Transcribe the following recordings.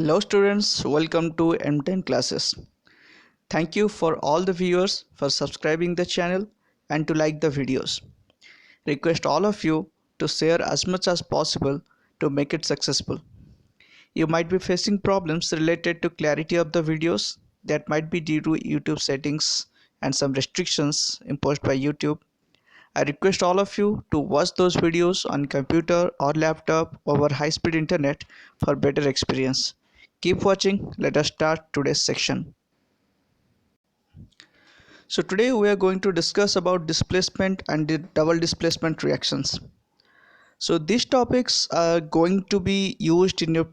Hello students, welcome to M10 classes. Thank you for all the viewers for subscribing the channel and to like the videos. Request all of you to share as much as possible to make it successful. You might be facing problems related to clarity of the videos that might be due to YouTube settings and some restrictions imposed by YouTube. I request all of you to watch those videos on computer or laptop over high-speed internet for better experience. Keep watching. Let us start today's section. So today we are going to discuss about displacement and the double displacement reactions. So these topics are going to be used in your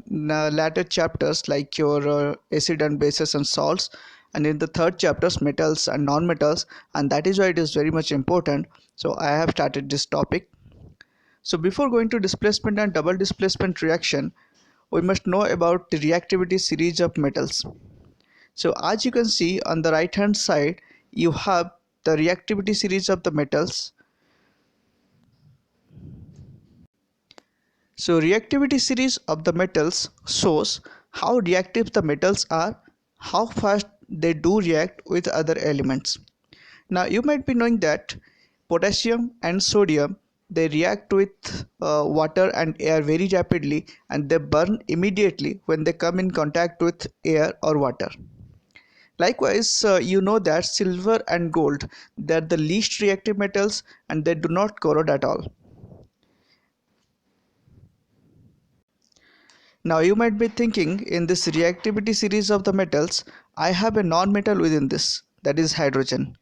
latter chapters like your acid and bases and salts, and in the third chapters metals and non-metals, and that is why it is very much important. So I have started this topic. So before going to displacement and double displacement reaction, we must know about the reactivity series of metals. So as you can see on the right hand side, you have the reactivity series of the metals. So reactivity series of the metals shows how reactive the metals are, how fast they do react with other elements. Now you might be knowing that potassium and sodium, they react with water and air very rapidly, and they burn immediately when they come in contact with air or water. Likewise, you know that silver and gold, they are the least reactive metals and they do not corrode at all. Now you might be thinking, in this reactivity series of the metals, I have a non-metal within this, that is hydrogen.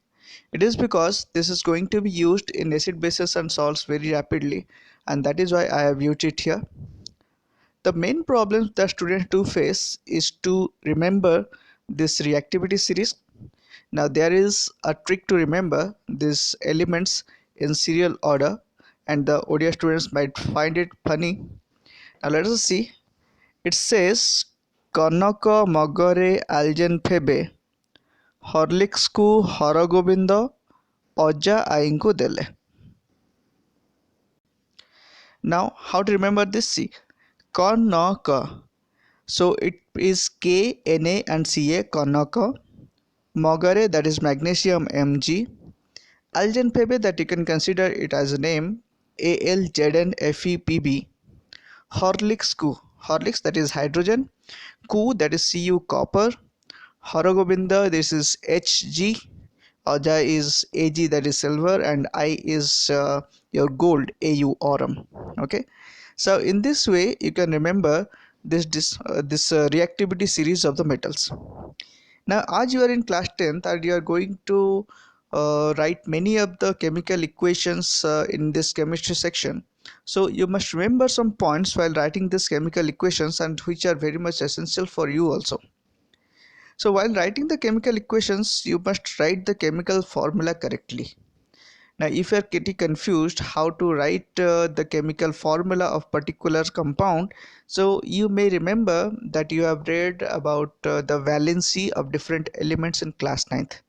It is because this is going to be used in acid bases and salts very rapidly, and that is why I have used it here. The main problem that students do face is to remember this reactivity series. Now there is a trick to remember these elements in serial order, and the ODI students might find it funny. Now let us see. It says Kanaka Magare Algen Febe Horlicksku Haragobindo Oja Ainku Dele. Now how to remember this? See, Kanaka. So it is K, Na and Ca, Kanaka. Magare, that is magnesium Mg. Algenfebe, that you can consider it as a name, AlZnFePb. Horlicks, that is hydrogen. Cu, that is Cu, copper. Haragobinda, this is Hg. Aja is Ag, that is silver, and I is your gold, Au, aurum. Okay, so in this way you can remember this reactivity series of the metals. Now as you are in class 10th and you are going to write many of the chemical equations in this chemistry section, so you must remember some points while writing these chemical equations, and which are very much essential for you also. So while writing the chemical equations, you must write the chemical formula correctly. Now if you are getting confused how to write the chemical formula of particular compound, so you may remember that you have read about the valency of different elements in class 9th,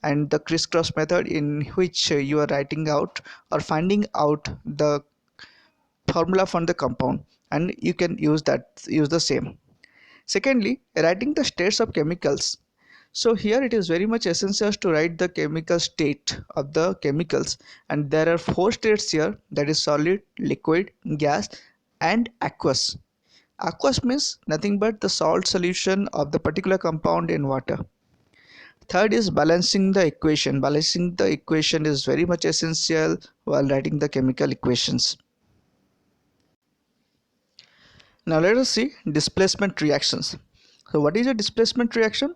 and the crisscross method in which you are writing out or finding out the formula from the compound, and you can use the same. Secondly, writing the states of chemicals. So here it is very much essential to write the chemical state of the chemicals, and there are four states here, that is solid, liquid, gas and aqueous. Aqueous means nothing but the salt solution of the particular compound in water. Third is balancing the equation. Balancing the equation is very much essential while writing the chemical equations. Now let us see displacement reactions. So what is a displacement reaction?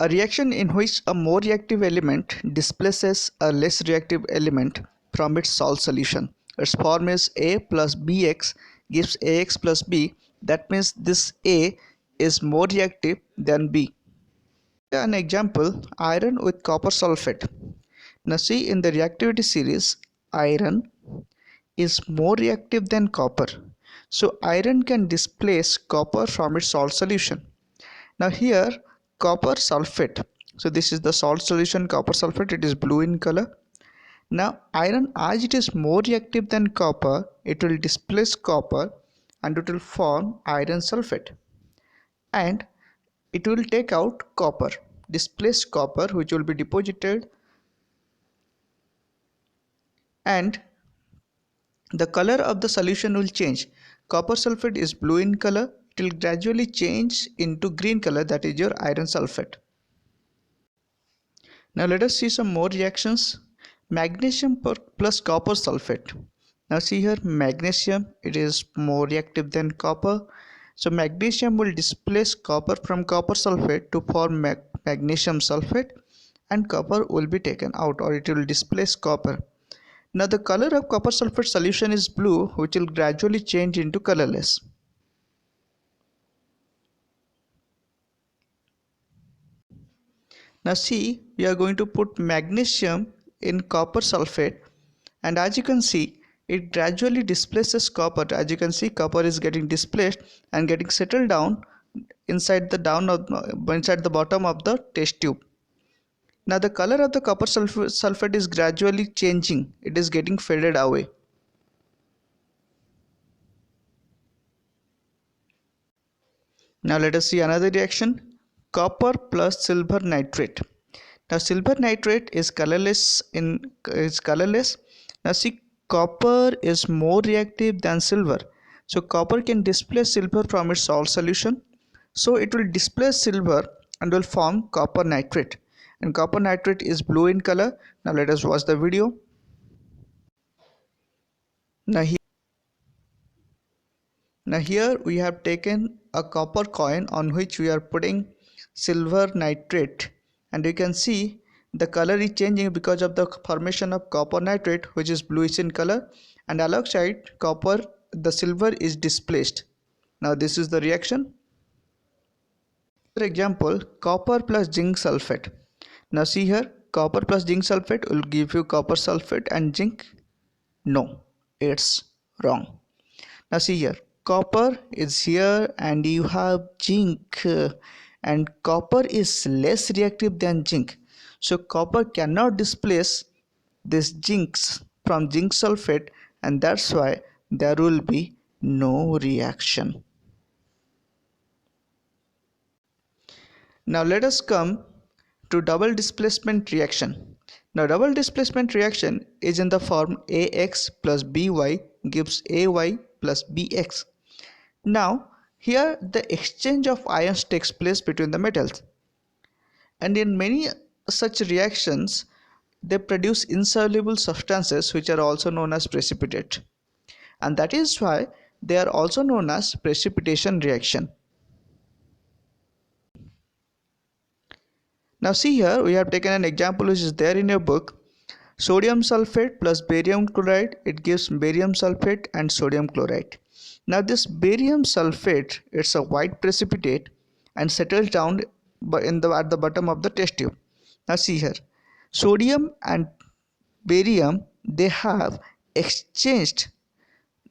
A reaction in which a more reactive element displaces a less reactive element from its salt solution. Its form is A plus Bx gives Ax plus B. That means this A is more reactive than B. An example, iron with copper sulfate. Now see, in the reactivity series, iron is more reactive than copper. So iron can displace copper from its salt solution. Now here copper sulfate, so this is the salt solution copper sulfate, it is blue in color. Now iron, as it is more reactive than copper, it will displace copper and it will form iron sulfate, and it will take out copper, displaced copper, which will be deposited, and the color of the solution will change. Copper sulfate is blue in color. It will gradually change into green color, that is your iron sulfate. Now let us see some more reactions. Magnesium plus copper sulfate. Now see here, magnesium, it is more reactive than copper. So magnesium will displace copper from copper sulfate to form magnesium sulfate, and copper will be taken out, or it will displace copper. Now the color of copper sulfate solution is blue, which will gradually change into colorless. Now see, we are going to put magnesium in copper sulfate, and as you can see, it gradually displaces copper. As you can see, copper is getting displaced and getting settled down inside the bottom of the test tube. Now the color of the copper sulfate is gradually changing. It is getting faded away. Now let us see another reaction. Copper plus silver nitrate. Now silver nitrate is colorless. Now see, copper is more reactive than silver. So copper can displace silver from its salt solution. So it will displace silver and will form copper nitrate. And copper nitrate is blue in color. Now let us watch the video. Now here we have taken a copper coin on which we are putting silver nitrate, and you can see the color is changing because of the formation of copper nitrate, which is bluish in color, and alongside copper the silver is displaced. Now this is the reaction. For example, copper plus zinc sulfate. Now see here, copper plus zinc sulfate will give you copper sulfate and zinc. No, it's wrong. Now see here, copper is here and you have zinc, and copper is less reactive than zinc. So copper cannot displace this zincs from zinc sulfate, and that's why there will be no reaction. Now let us come to double displacement reaction. Now double displacement reaction is in the form AX plus BY gives AY plus BX. Now here the exchange of ions takes place between the metals, and in many such reactions they produce insoluble substances which are also known as precipitate, and that is why they are also known as precipitation reaction. Now see here, we have taken an example which is there in your book. Sodium sulfate plus barium chloride, it gives barium sulfate and sodium chloride. Now this barium sulfate, it's a white precipitate and settles down at the bottom of the test tube. Now see here, sodium and barium, they have exchanged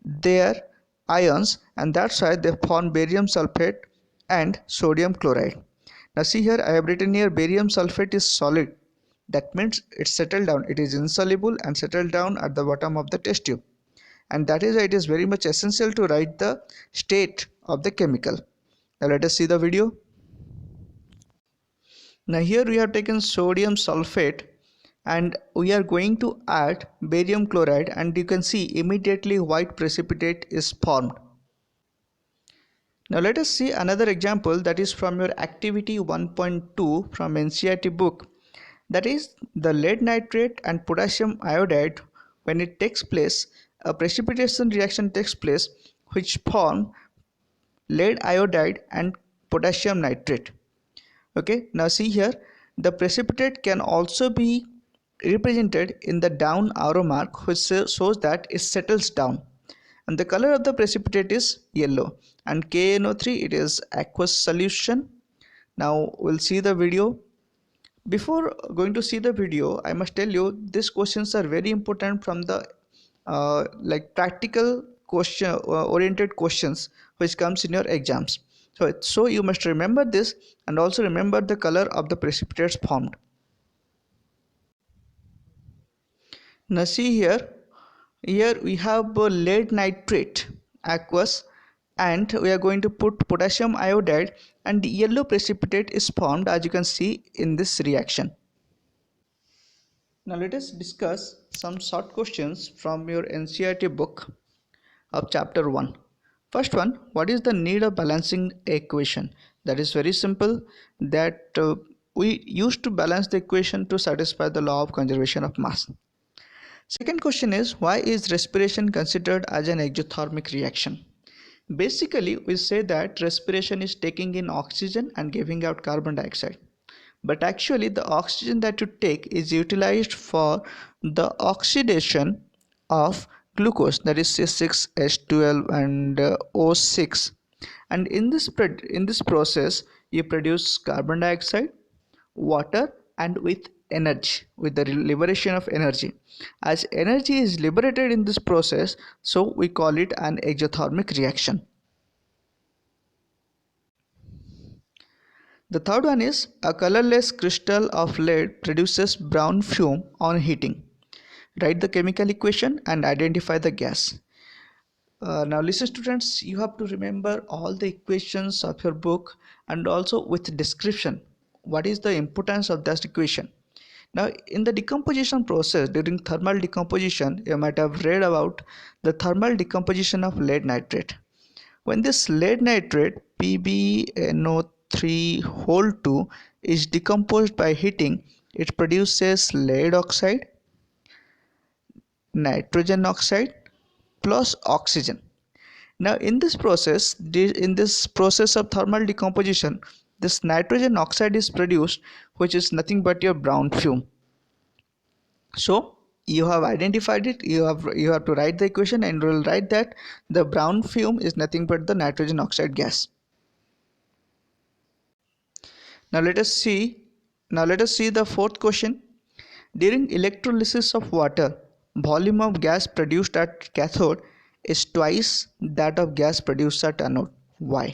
their ions, and that's why they form barium sulfate and sodium chloride. Now see here, I have written here barium sulfate is solid. That means it's settled down, it is insoluble and settled down at the bottom of the test tube, and that is why it is very much essential to write the state of the chemical. Now let us see the video. Now here we have taken sodium sulfate and we are going to add barium chloride, and you can see immediately white precipitate is formed. Now let us see another example that is from your activity 1.2 from NCERT book, that is the lead nitrate and potassium iodide. When it takes place, a precipitation reaction takes place which form lead iodide and potassium nitrate. Okay, now see here, the precipitate can also be represented in the down arrow mark, which shows that it settles down, and the color of the precipitate is yellow, and KNO3, it is aqueous solution. Now we'll see the video. Before going to see the video, I must tell you these questions are very important from the like practical question oriented questions which comes in your exams. So you must remember this, and also remember the color of the precipitates formed. Now see here, we have lead nitrate aqueous, and we are going to put potassium iodide, and yellow precipitate is formed, as you can see in this reaction. Now let us discuss some short questions from your NCERT book of chapter 1. First one, what is the need of balancing equation? That is very simple, that we used to balance the equation to satisfy the law of conservation of mass. Second question is, why is respiration considered as an exothermic reaction? Basically, we say that respiration is taking in oxygen and giving out carbon dioxide. But actually, the oxygen that you take is utilized for the oxidation of glucose, that is C6H12 and O6. And in this process, you produce carbon dioxide, water, and with the liberation of energy. As energy is liberated in this process, so we call it an exothermic reaction. The third one is, a colorless crystal of lead produces brown fume on heating. Write the chemical equation and identify the gas. Now listen students, you have to remember all the equations of your book and also with description. What is the importance of that equation? Now in the decomposition process, during thermal decomposition, you might have read about the thermal decomposition of lead nitrate. When this lead nitrate PbNO3 whole 2 is decomposed by heating, it produces lead oxide, nitrogen oxide plus oxygen. Now in this process of thermal decomposition, this nitrogen oxide is produced, which is nothing but your brown fume. So you have identified it, you have to write the equation, and you will write that the brown fume is nothing but the nitrogen oxide gas. Now let us see the fourth question. During electrolysis of water, volume of gas produced at cathode is twice that of gas produced at anode. Why?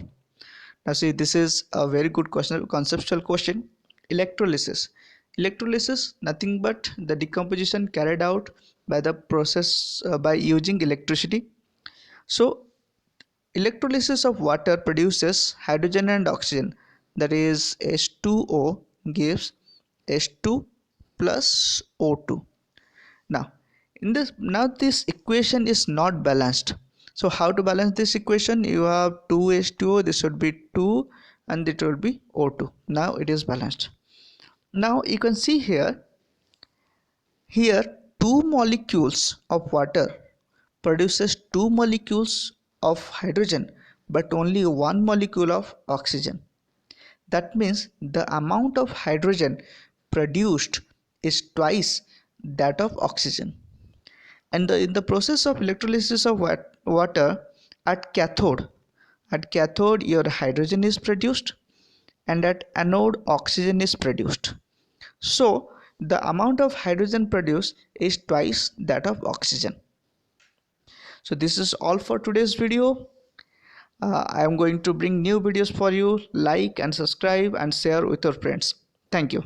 Now see, this is a very good question, conceptual question. Electrolysis. Electrolysis, nothing but the decomposition carried out by the process by using electricity. So electrolysis of water produces hydrogen and oxygen, that is H2O gives H2 plus O2. Now this equation is not balanced. So how to balance this equation? You have 2H2O, this would be 2 and it will be O2. Now it is balanced. Now you can see here two molecules of water produces 2 molecules of hydrogen but only 1 molecule of oxygen. That means the amount of hydrogen produced is twice that of oxygen. And in the process of electrolysis of water at cathode your hydrogen is produced and at anode oxygen is produced. So the amount of hydrogen produced is twice that of oxygen. So this is all for today's video. I am going to bring new videos for you. Like and subscribe and share with your friends. Thank you.